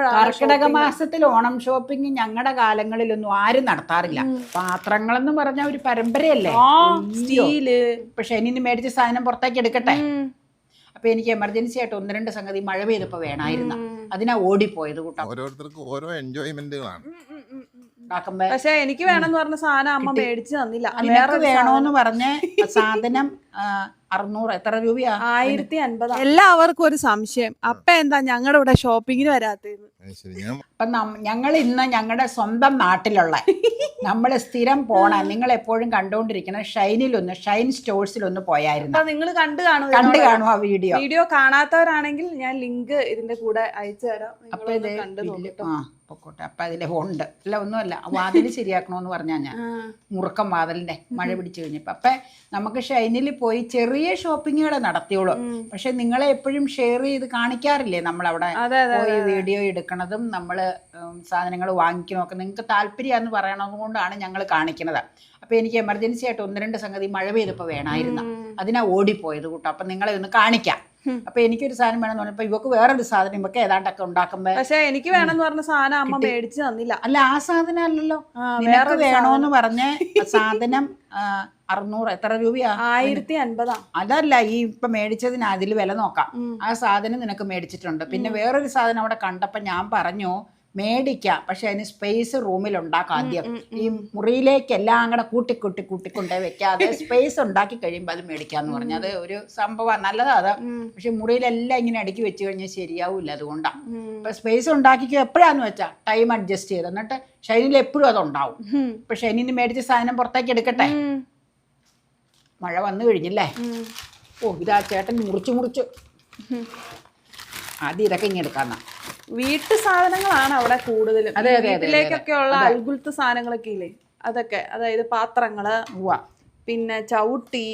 വരുമ്പോഴാണ് കർക്കിടക മാസത്തിൽ ഓണം ഷോപ്പിംഗ് ഞങ്ങളുടെ കാലങ്ങളിലൊന്നും ആരും നടത്താറില്ല. പാത്രങ്ങളെന്ന് പറഞ്ഞ ഒരു പരമ്പരയല്ലേ. സ്റ്റീല്. പക്ഷെ ഇനി മേടിച്ച സാധനം പുറത്തേക്ക് എടുക്കട്ടെ. അപ്പൊ എനിക്ക് എമർജൻസി ആയിട്ട് 1-2 സംഗതി മഴ പെയ്തപ്പോ വേണമായിരുന്നു. അതിനാ ഓടിപ്പോയത് കൂട്ടാ. ഓരോരുത്തർക്കും ഓരോ എൻജോയ്മെന്റുകളാണ്. പക്ഷെ എനിക്ക് വേണമെന്ന് പറഞ്ഞ സാധനം അമ്മ മേടിച്ചു തന്നില്ല. വേറെ വേണോന്ന് പറഞ്ഞ സാധനം 600 എത്ര രൂപയാ? 1050. എല്ലാവർക്കും ഒരു സംശയം, അപ്പ എന്താ ഞങ്ങളുടെ ഇവിടെ ഷോപ്പിങ്ങിന് വരാത്തത്? അപ്പൊ ഞങ്ങൾ ഇന്ന് ഞങ്ങളുടെ സ്വന്തം നാട്ടിലുള്ള നമ്മൾ സ്ഥിരം പോണ നിങ്ങൾ എപ്പോഴും കണ്ടുകൊണ്ടിരിക്കുന്ന ഷൈൻ സ്റ്റോഴ്സിലൊന്ന് പോയായിരുന്നു. നിങ്ങൾ കണ്ടു കാണും ആ വീഡിയോ കാണാത്തവരാണെങ്കിൽ ഞാൻ ലിങ്ക് ഇതിന്റെ കൂടെ അയച്ചു തരാം. അപ്പൊ ഇത് പൊക്കോട്ടെ. അപ്പൊ അതിലെ ഉണ്ട് അല്ല ഒന്നുമല്ല, വാതിൽ ശരിയാക്കണോന്ന് പറഞ്ഞാ ഞാൻ മുറുക്കം വാതിലിന്റെ മഴ പിടിച്ചു കഴിഞ്ഞപ്പോ. അപ്പൊ നമുക്ക് ഷൈനിൽ പോയി ചെറിയ ഷോപ്പിങ്ങുകൾ നടത്തിയോളൂ. പക്ഷെ നിങ്ങളെ എപ്പോഴും ഷെയർ ചെയ്ത് കാണിക്കാറില്ലേ നമ്മളവിടെ പോയി വീഡിയോ എടുക്കണതും നമ്മള് സാധനങ്ങൾ വാങ്ങിക്കണമൊക്കെ നിങ്ങൾക്ക് താല്പര്യമാന്ന് പറയണത് കൊണ്ടാണ് ഞങ്ങൾ കാണിക്കുന്നത്. അപ്പൊ എനിക്ക് എമർജൻസി ആയിട്ട് 1-2 സംഗതി മഴ പെയ്തപ്പോ വേണമായിരുന്നു. അതിനാ ഓടിപ്പോയത് കൂട്ടോ. അപ്പൊ നിങ്ങളെ ഒന്ന് കാണിക്കാം. അപ്പൊ എനിക്കൊരു സാധനം വേണമെന്ന് പറഞ്ഞപ്പോ ഇവക്ക് വേറൊരു സാധനം ഇവക്ക് ഏതാണ്ടൊക്കെ ഉണ്ടാക്കുമ്പോ. പക്ഷെ എനിക്ക് വേണമെന്ന് പറഞ്ഞ സാധനം അമ്മ മേടിച്ചു തന്നില്ല. അല്ല ആ സാധനം അല്ലല്ലോ, നിനക്ക് വേണോന്ന് പറഞ്ഞ സാധനം 600 എത്ര രൂപയാ? 1050. അതല്ല, ഈ ഇപ്പൊ മേടിച്ചതിന് അതിൽ വില നോക്കാം. ആ സാധനം നിനക്ക് മേടിച്ചിട്ടുണ്ട്. പിന്നെ വേറൊരു സാധനം അവിടെ കണ്ടപ്പോ ഞാൻ പറഞ്ഞു മേടിക്കാം, പക്ഷെ അതിന് സ്പേസ് റൂമിൽ ഉണ്ടാക്കാം. ആദ്യം ഈ മുറിയിലേക്ക് എല്ലാം കൂടെ കൂട്ടിക്കൊണ്ടേ വെക്കാതെ സ്പേസ് ഉണ്ടാക്കി കഴിയുമ്പോൾ അത് മേടിക്കാന്ന് പറഞ്ഞു. അത് ഒരു സംഭവം നല്ലതാ അത്. പക്ഷെ മുറിയിലെല്ലാം ഇങ്ങനെ അടുക്കി വെച്ച് കഴിഞ്ഞാൽ ശരിയാവൂല. അതുകൊണ്ടാണ് ഇപ്പൊ സ്പേസ് ഉണ്ടാക്കിക്കോ. എപ്പോഴാന്ന് വെച്ചാ ടൈം അഡ്ജസ്റ്റ് ചെയ്ത്, എന്നിട്ട് ഷൈനിൽ എപ്പോഴും അതുണ്ടാവും. ഇപ്പൊ ഷൈനിന്ന് മേടിച്ച സാധനം പുറത്തേക്ക് എടുക്കട്ടെ. മഴ വന്നു കഴിഞ്ഞില്ലേ. ഇതാ ചേട്ടൻ മുറിച്ചു ആദ്യം ഇതൊക്കെ ഇങ്ങനെ എടുക്കാന്ന. വീട്ടു സാധനങ്ങളാണ് അവിടെ കൂടുതലും. വീട്ടിലേക്കൊക്കെ ഉള്ള അൽഗുലത്ത് സാധനങ്ങളൊക്കെ ഇല്ലേ, അതൊക്കെ. അതായത് പാത്രങ്ങള്, പിന്നെ ചവിട്ടി,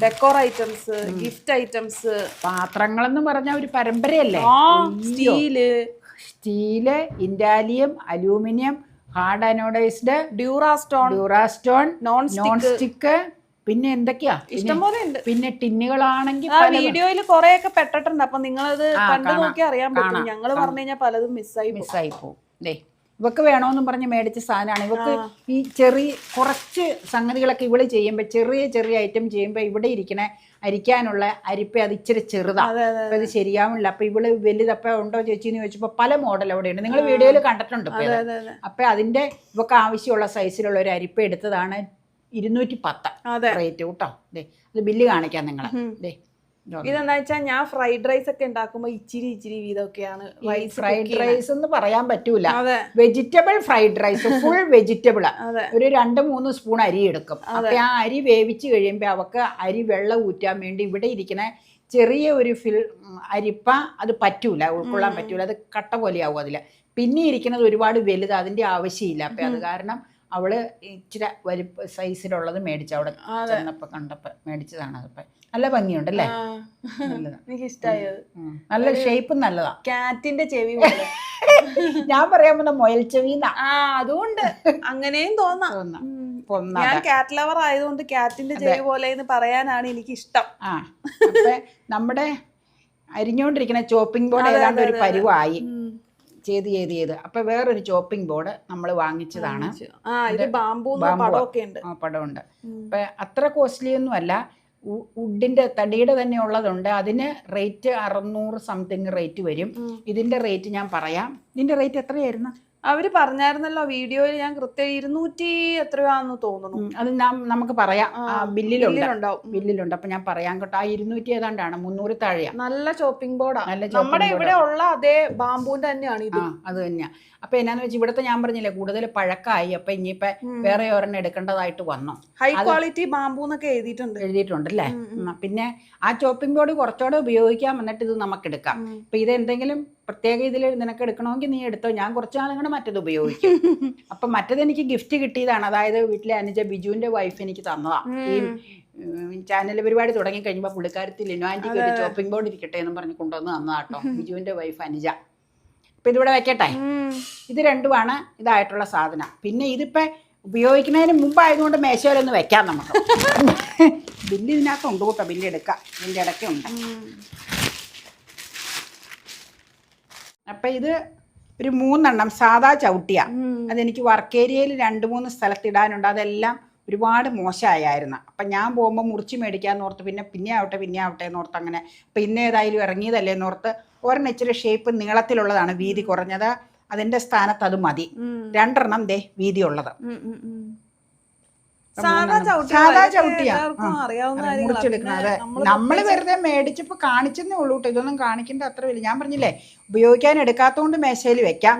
ഡെക്കോർ ഐറ്റംസ്, ഗിഫ്റ്റ് ഐറ്റംസ്. പാത്രങ്ങളെന്ന് പറഞ്ഞ ഒരു പരമ്പരയല്ലേ. Steel, Indalium, aluminium, hard anodised, Durastone, non stick, പിന്നെ എന്തൊക്കെയാ ഇഷ്ടംപോലെ ഉണ്ട്. പിന്നെ ടിന്നുകളാണെങ്കിൽ വീഡിയോയിൽ കുറെ ഒക്കെ പെട്ടിട്ടുണ്ട്. അപ്പൊ നിങ്ങളത് കണ്ടു നോക്കി അറിയാൻ പറ്റും. ഞങ്ങള് പറഞ്ഞു കഴിഞ്ഞാൽ പലതും മിസ്സായി പോകും. ഇവക്ക് വേണോന്നും പറഞ്ഞ് മേടിച്ച സാധനമാണ്. ഇവക്ക് ഈ കുറച്ച് സംഗതികളൊക്കെ ഇവള് ചെയ്യുമ്പോ ചെറിയ ഐറ്റം ചെയ്യുമ്പോ ഇവിടെ ഇരിക്കണ അരിക്കാനുള്ള അരിപ്പ അത് ഇച്ചിരി ചെറുതാണ്. അപ്പൊ അത് ശരിയാവില്ല. അപ്പൊ ഇവള് വലുതപ്പ ഉണ്ടോ ചേച്ചിന്ന് ചോദിച്ചപ്പോ പല മോഡൽ അവിടെ ഉണ്ട്. നിങ്ങൾ വീഡിയോയിൽ കണ്ടിട്ടുണ്ട്. അപ്പൊ അതിന്റെ ഇവക്ക് ആവശ്യമുള്ള സൈസിലുള്ള ഒരു അരിപ്പ എടുത്തതാണ് 210 റേറ്റ് കൂട്ടോ. ഇത് ബില്ല് കാണിക്കാം നിങ്ങളെ. ഇതെന്താ വെച്ചാൽ ഞാൻ ഫ്രൈഡ് റൈസ് ഒക്കെ ഉണ്ടാക്കുമ്പോ ഇച്ചിരി വീതമൊക്കെയാണ്. ഫ്രൈഡ് റൈസ് എന്ന് പറയാൻ പറ്റൂല, vegetable fried rice, full vegetable. ഒരു 2-3 സ്പൂൺ അരി എടുക്കും. അപ്പൊ ആ അരി വേവിച്ച് കഴിയുമ്പോ അവക്ക് അരി വെള്ളം ഊറ്റാൻ വേണ്ടി ഇവിടെ ഇരിക്കുന്ന ചെറിയ ഒരു അരിപ്പ അത് പറ്റൂല, ഉൾക്കൊള്ളാൻ പറ്റൂല. അത് കട്ട പോലെയാവും അതില്. പിന്നെ ഇരിക്കുന്നത് ഒരുപാട് വലുത്, അതിന്റെ ആവശ്യമില്ല. അപ്പൊ അത് കാരണം അവള് ഇച്ചിരി വലിപ്പ സൈസിലുള്ളത് മേടിച്ചു. അവിടെ ചെന്നപ്പോ കണ്ടപ്പോ മേടിച്ചതാണ്. അതിപ്പോ നല്ല ഭംഗിയുണ്ടല്ലേ. എനിക്ക് ഇഷ്ടമായി. നല്ല ഷേപ്പും നല്ലതാ. കാറ്റിന്റെ ചെവി പോലെ. ഞാൻ പറയാൻ പോകുന്ന മുയൽ ചെവിന്നാ. അതുകൊണ്ട് അങ്ങനെയും തോന്നാം. ഞാൻ കാറ്റ് ലവർ ആയതുകൊണ്ട് കാറ്റിന്റെ ചെവി പോലെ എന്ന് പറയാനാണ് എനിക്ക് ഇഷ്ടം. അപ്പൊ നമ്മുടെ അരിഞ്ഞോണ്ടിരിക്കുന്ന ചോപ്പിംഗ് ബോർഡ് ഏതാണ്ട് ഒരു പരുവായി ചെയ്ത് അപ്പൊ വേറൊരു ചോപ്പിംഗ് ബോർഡ് നമ്മൾ വാങ്ങിച്ചതാണ്. പടമുണ്ട്. അപ്പൊ അത്ര കോസ്റ്റ്ലി ഒന്നും അല്ല. വുഡിന്റെ തടിയുടെ തന്നെ ഉള്ളതുണ്ട്. അതിന് റേറ്റ് 600 സംതിങ് റേറ്റ് വരും. ഇതിന്റെ റേറ്റ് ഞാൻ പറയാം. ഇതിന്റെ റേറ്റ് എത്രയായിരുന്നു? അവര് പറഞ്ഞായിരുന്നല്ലോ വീഡിയോയിൽ. ഞാൻ കൃത്യം 200 എത്രയാന്ന് തോന്നുന്നു. അത് നമുക്ക് പറയാം. ബില്ലിലുണ്ട്. അപ്പൊ ഞാൻ പറയാൻ കേട്ടോ. 200 ഏതാണ്ടാണ്, 300 താഴെയാ. നല്ല ചോപ്പിംഗ് ബോർഡാണ്. നമ്മുടെ ഇവിടെ ഉള്ള അതേ ബാമ്പൂന്റെ തന്നെയാണ് ഇത്. അത് തന്നെയാ. അപ്പൊ എന്നാന്ന് വെച്ചാൽ ഇവിടുത്തെ ഞാൻ പറഞ്ഞില്ലേ കൂടുതൽ പഴക്കമായി. അപ്പൊ ഇനിയിപ്പോ വേറെ ഒരെണ്ണം എടുക്കേണ്ടതായിട്ട് വന്നു. ഹൈ ക്വാളിറ്റി ബാമ്പൂ എന്നൊക്കെ എഴുതിയിട്ടുണ്ടല്ലേ. പിന്നെ ആ ചോപ്പിംഗ് ബോർഡ് കുറച്ചുകൂടെ ഉപയോഗിക്കാം, എന്നിട്ട് ഇത് നമുക്ക് എടുക്കാം. ഇപ്പൊ ഇത് എന്തെങ്കിലും പ്രത്യേക ഇതിൽ നിനക്ക് എടുക്കണമെങ്കിൽ നീ എടുത്തോ. ഞാൻ കുറച്ച് നാളും കൂടെ മറ്റത് ഉപയോഗിക്കും. അപ്പൊ മറ്റത് എനിക്ക് ഗിഫ്റ്റ് കിട്ടിയതാണ്. അതായത് വീട്ടിലെ അനുജ ബിജുവിന്റെ വൈഫ് എനിക്ക് തന്നതാ. ഈ ചാനൽ പരിപാടി തുടങ്ങി കഴിയുമ്പോൾ പുള്ളിക്കാരത്തി ലിനോആന്റിക്ക് ഒരു ചോപ്പിംഗ് ബോർഡ് ഇരിക്കട്ടെ എന്ന് പറഞ്ഞ് കൊണ്ടുവന്ന് തന്നതാട്ടോ. ബിജുവിന്റെ വൈഫ് അനുജ. അപ്പൊ ഇതിവിടെ വെക്കട്ടെ. ഇത് രണ്ടുമാണ് ഇതായിട്ടുള്ള സാധനം. പിന്നെ ഇതിപ്പോ ഉപയോഗിക്കുന്നതിന് മുമ്പായതുകൊണ്ട് മേശയിലൊന്ന് വെക്കാം നമുക്ക്. ബില്ല് ഇതിനകത്ത് ഉണ്ട് കൂട്ടോ. ബില്ല് എടുക്കാം. ഇതിൻ്റെ ഇടയ്ക്ക് ഉണ്ട്. അപ്പം ഇത് ഒരു 3 സാധാ ചവിട്ടിയ. അതെനിക്ക് വർക്ക് ഏരിയയിൽ 2-3 സ്ഥലത്ത് ഇടാനുണ്ട്. അതെല്ലാം ഒരുപാട് മോശമായിരുന്നു. അപ്പം ഞാൻ പോകുമ്പോൾ മുറിച്ച് മേടിക്കാമെന്ന് ഓർത്ത് പിന്നെ ആവട്ടെ എന്നോർത്ത് അങ്ങനെ പിന്നെ ഏതായാലും ഇറങ്ങിയതല്ലേ എന്നോർത്ത് ഒരെണ്ണം ഇച്ചിരി ഷേപ്പ് നീളത്തിലുള്ളതാണ്, വീതി കുറഞ്ഞത്. അതിൻ്റെ സ്ഥാനത്ത് അത് മതി. 2 ദേ വീതിയുള്ളത്. സാധാ ചവിട്ടിയാ മുറിച്ചെടുക്കുന്നത്. നമ്മള് വെറുതെ മേടിച്ചപ്പോ കാണിച്ചെന്നേ ഉള്ളൂ കേട്ടോ. ഇതൊന്നും കാണിക്കേണ്ട അത്ര വലിയ, ഞാൻ പറഞ്ഞില്ലേ ഉപയോഗിക്കാൻ എടുക്കാത്തോണ്ട് മേശയിൽ വെക്കാം.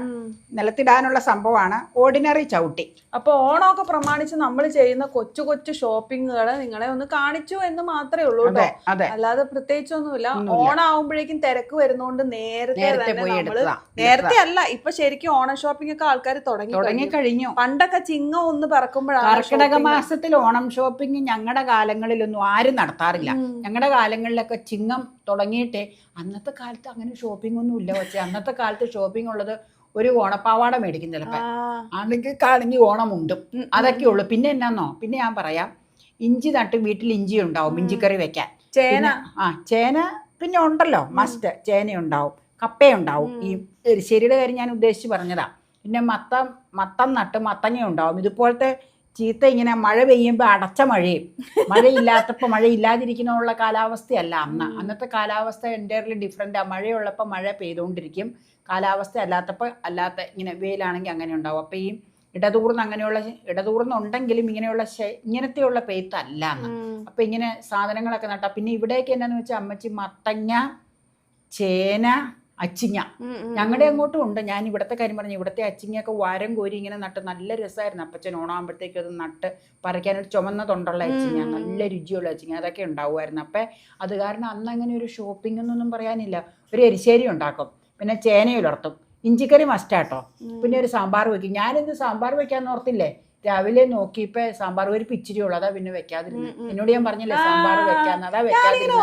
നിലത്തിടാനുള്ള സംഭവമാണ് ഓർഡിനറി ചവിട്ടി. അപ്പൊ ഓണമൊക്കെ പ്രമാണിച്ച് നമ്മൾ ചെയ്യുന്ന കൊച്ചു കൊച്ചു ഷോപ്പിങ്ങുകള് നിങ്ങളെ ഒന്ന് കാണിച്ചു എന്ന് മാത്രമേ ഉള്ളൂ കേട്ടോ. അല്ലാതെ പ്രത്യേകിച്ചൊന്നുമില്ല. ഓണാവുമ്പോഴേക്കും തിരക്ക് വരുന്നോണ്ട് നേരത്തെ തന്നെ നമ്മള്, നേരത്തെ അല്ല ഇപ്പൊ ശരിക്കും ഓണം ഷോപ്പിംഗ് ഒക്കെ ആൾക്കാർ തുടങ്ങി കഴിഞ്ഞു. പണ്ടൊക്കെ ചിങ്ങം ഒന്ന് പറക്കുമ്പോഴാണ്. കർക്കിടക മാസത്തിൽ ഓണം ഷോപ്പിംഗ് ഞങ്ങളുടെ കാലങ്ങളിലൊന്നും ആരും നടത്താറില്ല. ഞങ്ങളുടെ കാലങ്ങളിലൊക്കെ ചിങ്ങം തുടങ്ങിയിട്ടേ, അന്നത്തെ കാലത്ത് അങ്ങനെ ഷോപ്പിംഗ് ഒന്നും ഇല്ല. പക്ഷേ അന്നത്തെ കാലത്ത് ഷോപ്പിംഗ് ഉള്ളത് ഒരു ഓണപ്പാവാട മേടിക്കും ചിലപ്പോൾ, അല്ലെങ്കിൽ ഓണമുണ്ടും, അതൊക്കെ ഉള്ളു. പിന്നെ എന്നാന്നോ, പിന്നെ ഞാൻ പറയാം, ഇഞ്ചി നട്ട് വീട്ടിൽ ഇഞ്ചി ഉണ്ടാവും ഇഞ്ചിക്കറി വെക്കാൻ. ചേന പിന്നെ ഉണ്ടല്ലോ മസ്റ്റ്, ചേനയുണ്ടാവും, കപ്പയുണ്ടാവും. ഈ എരിശ്ശേരിയുടെ കാര്യം ഞാൻ ഉദ്ദേശിച്ച് പറഞ്ഞതാ. പിന്നെ മത്തം നട്ട് മത്തങ്ങ ഉണ്ടാവും. ഇതുപോലത്തെ ചീത്ത ഇങ്ങനെ മഴ പെയ്യുമ്പോൾ അടച്ച മഴയില്ലാത്തപ്പോൾ മഴയില്ലാതിരിക്കുന്ന കാലാവസ്ഥയല്ല അന്നത്തെ കാലാവസ്ഥ എൻ്റയർലി ഡിഫറെൻ്റ്. മഴയുള്ളപ്പോൾ മഴ പെയ്തുകൊണ്ടിരിക്കും, കാലാവസ്ഥ അല്ലാത്ത ഇങ്ങനെ വെയിലാണെങ്കിൽ അങ്ങനെ ഉണ്ടാവും. അപ്പോൾ ഈ ഇടതൂർന്നുണ്ടെങ്കിലും ഇങ്ങനത്തെയുള്ള പെയ്ത്തല്ല എന്ന്. അപ്പം ഇങ്ങനെ സാധനങ്ങളൊക്കെ നട്ടാൽ പിന്നെ ഇവിടേക്ക് എന്നാന്ന് വെച്ചാൽ അമ്മച്ചി മത്തങ്ങ, ചേന, അച്ചിങ്ങ ഞങ്ങളുടെ അങ്ങോട്ടും ഉണ്ട്. ഞാൻ ഇവിടുത്തെ കാര്യം പറഞ്ഞു, ഇവിടുത്തെ അച്ചിങ്ങയൊക്കെ വാരം കോരി ഇങ്ങനെ നട്ട് നല്ല രസമായിരുന്നു. അപ്പച്ചൻ ഓണാകുമ്പോഴത്തേക്കും അത് നട്ട് പറിക്കാനൊരു ചുമന്നതുണ്ടുള്ള അച്ചിങ്ങ, നല്ല രുചിയുള്ള അച്ചിങ്ങ, അതൊക്കെ ഉണ്ടാവുമായിരുന്നു. അപ്പം അത് കാരണം അന്ന് അങ്ങനെ ഒരു ഷോപ്പിംഗ് എന്നൊന്നും പറയാനില്ല. ഒരു എരിശ്ശേരി ഉണ്ടാക്കും, പിന്നെ ചേനയുലർത്തും, ഇഞ്ചിക്കറി മസ്റ്റാട്ടോ, പിന്നെ ഒരു സാമ്പാർ വെക്കും. ഞാനിത് സാമ്പാർ വെക്കാന്ന് ഓർത്തില്ലേ, രാവിലെ നോക്കിയപ്പോ സാമ്പാർ പരിപ്പ് ഇച്ചിരി ഉള്ളൂ, അതാ പിന്നെ വെക്കാതിരുന്നു. എന്നോട് ഞാൻ പറഞ്ഞില്ലേ സാമ്പാർ വെക്കാന്ന്, അതാ വെക്കാതിരുന്നു.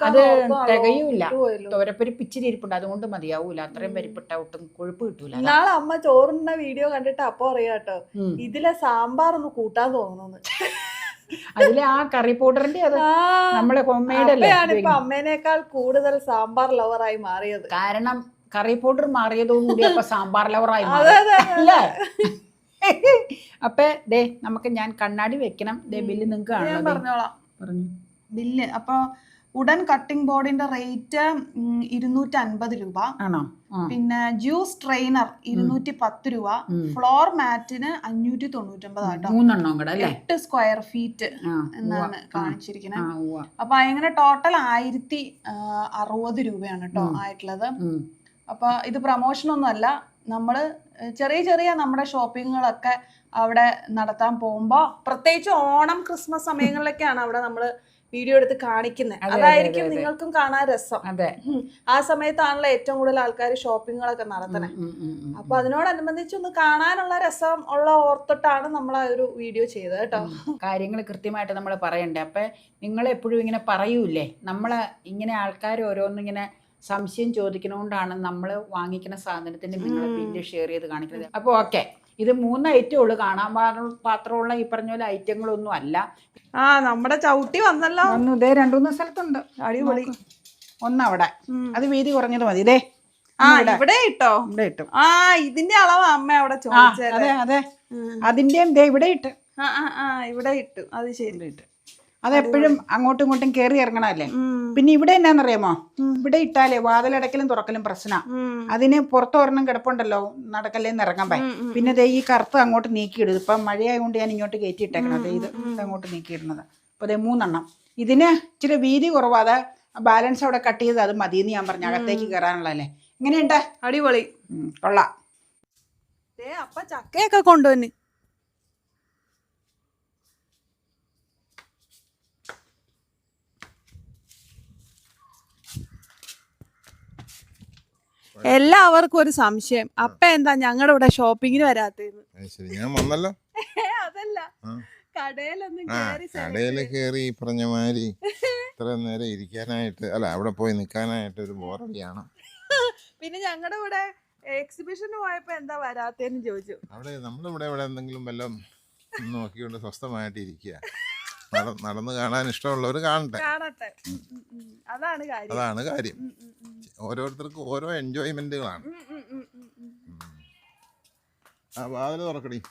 അത് തികയൂല, തോരപ്പരിപ്പ് ഇച്ചിരി ഇരിപ്പുണ്ട്, അതുകൊണ്ട് മതിയാവൂല. അത്രയും പരിപ്പിട്ട ഒട്ടും കൊഴുപ്പ് കിട്ടൂല. നാളെ അമ്മ ചോറിന്റെ വീഡിയോ കണ്ടിട്ട് അപ്പൊ അറിയാട്ടോ ഇതിലെ സാമ്പാർ ഒന്ന് കൂട്ടാൻ തോന്നുന്നു. അതിലെ ആ കറി പൗഡറിന്റെ അത് നമ്മളെ ഹോംമെയ്ഡല്ലേ. ഇപ്പൊ അമ്മേനേക്കാൾ കൂടുതൽ സാമ്പാർ ലവറായി മാറിയത്. കാരണം കറി പൗഡർ മാറിയതോടുകൂടി അപ്പൊ സാമ്പാർ ലവറായി മാറി. അപ്പൊ ദേ നമുക്ക് ഞാൻ കണ്ണാടി വെക്കണം. ബില്ല് നിങ്ങൾക്ക് കാണാം, പറഞ്ഞോളാം. ബില്ല് അപ്പൊ ഉടൻ കട്ടിംഗ് ബോർഡിന്റെ റേറ്റ് 250 രൂപ ആണോ. പിന്നെ ജ്യൂസ് ട്രെയിനർ 210 രൂപ, ഫ്ലോർ മാറ്റിന് 599 ആട്ടോ. 8 സ്ക്വയർ ഫീറ്റ് എന്നാണ് കാണിച്ചിരിക്കുന്നത്. അപ്പൊ അങ്ങനെ ടോട്ടൽ 1060 രൂപയാണ് കേട്ടോ ആയിട്ടുള്ളത്. അപ്പൊ ഇത് പ്രൊമോഷൻ ഒന്നും അല്ല, നമ്മള് ചെറിയ നമ്മുടെ ഷോപ്പിങ്ങുകളൊക്കെ അവിടെ നടത്താൻ പോകുമ്പോ, പ്രത്യേകിച്ച് ഓണം ക്രിസ്മസ് സമയങ്ങളിലൊക്കെയാണ് അവിടെ നമ്മള് വീഡിയോ എടുത്ത് കാണിക്കുന്നത്. അതായിരിക്കും നിങ്ങൾക്കും കാണാൻ രസം. ആ സമയത്താണല്ലോ ഏറ്റവും കൂടുതൽ ആൾക്കാർ ഷോപ്പിങ്ങുകളൊക്കെ നടത്തണേ. അപ്പൊ അതിനോടനുബന്ധിച്ച് ഒന്ന് കാണാനുള്ള രസം ഉള്ള ഓർത്തിട്ടാണ് നമ്മൾ ആ ഒരു വീഡിയോ ചെയ്തത് കേട്ടോ. കാര്യങ്ങൾ കൃത്യമായിട്ട് നമ്മൾ പറയണ്ടേ. അപ്പൊ നിങ്ങൾ എപ്പോഴും ഇങ്ങനെ പറയൂലേ, നമ്മള് ഇങ്ങനെ ആൾക്കാർ ഓരോന്നിങ്ങനെ സംശയം ചോദിക്കുന്നതുകൊണ്ടാണ് നമ്മൾ വാങ്ങിക്കുന്ന സാധനത്തിന് നിങ്ങൾ പിന്നെ ഷെയർ ചെയ്ത് കാണിക്കുന്നത്. അപ്പോൾ ഓക്കെ, ഇത് 3 ഐറ്റം ഉള്ളു. കാണാൻ പാത്രമുള്ള ഈ പറഞ്ഞ പോലെ ഐറ്റങ്ങളൊന്നും അല്ല. നമ്മുടെ ചവിട്ടി വന്നല്ലോ. ഇതേ 2-3 സ്ഥലത്തുണ്ട്. അടിപൊളി. ഒന്നവിടെ, അത് വീതി കുറഞ്ഞത് മതി. ഇതേ ഇവിടെ ഇട്ടോ, ഇവിടെ ഇട്ടു. ഇതിന്റെ അളവ് അമ്മ അവിടെ ചോദിച്ചത്. അതെ അതിന്റെയും ദേ ഇവിടെ ഇട്ട്. ഇവിടെ ഇട്ടു. അത് ശരി ഇട്ട്. അതെപ്പോഴും അങ്ങോട്ടും ഇങ്ങോട്ടും കയറി ഇറങ്ങണല്ലേ. പിന്നെ ഇവിടെ എന്നാന്നറിയാമോ, ഇവിടെ ഇട്ടാലേ വാതിലടക്കലും തുറക്കലും പ്രശ്നം. അതിന് പുറത്തൊരെണ്ണം കിടപ്പുണ്ടല്ലോ, നടക്കല്ലേന്ന് ഇറങ്ങാൻ പോയി. പിന്നെ ദേ ഈ കറുത്ത് അങ്ങോട്ട് നീക്കിയിടും. ഇപ്പം മഴയായതുകൊണ്ട് ഞാൻ ഇങ്ങോട്ട് കയറ്റി ഇട്ടേക്കണത്. ഇത് അങ്ങോട്ട് നീക്കിയിടുന്നത്. അപ്പോൾ അതേ 3 ഇതിന് ഇച്ചിരി വീതി കുറവാതെ ബാലൻസ് അവിടെ കട്ട് ചെയ്ത് അത് മതിയെന്ന് ഞാൻ പറഞ്ഞു, അകത്തേക്ക് കയറാനുള്ളതല്ലേ. എങ്ങനെയുണ്ട്? അടിപൊളി, കൊള്ളാം. അപ്പ ചക്കയൊക്കെ കൊണ്ടുവന്ന് എല്ലാവർക്കും ഒരു സംശയം, അപ്പ എന്താ ഞങ്ങളുടെ ഇവിടെ ഷോപ്പിങ്ങിന് വരാത്തത്? ഞാൻ വന്നല്ലോ. അതല്ല, കടയില് കേറി പറഞ്ഞ മാതിരി ഇത്ര നേരം ഇരിക്കാനായിട്ട്, അല്ല അവിടെ പോയി നിൽക്കാനായിട്ട് ഒരു ബോറടിയാണ്. പിന്നെ ഞങ്ങളുടെ ഇവിടെ എക്സിബിഷന് പോയപ്പോ എന്താ വരാത്തേന്ന് ചോദിച്ചു. അവിടെ നമ്മളിവിടെ എന്തെങ്കിലും വല്ലതും നോക്കിക്കൊണ്ട് സ്വസ്ഥമായിട്ട് ഇരിക്കുക. നടന്ന് കാണാൻ ഇഷ്ടമുള്ളവർ കാണട്ടെ. കാണട്ടെ. അതാണ് കാര്യം. അതാണ് കാര്യം. ഓരോരുത്തർക്കും ഓരോ എൻജോയ്മെന്റുകളാണ്. ആ വാതിൽ തുറക്കടി.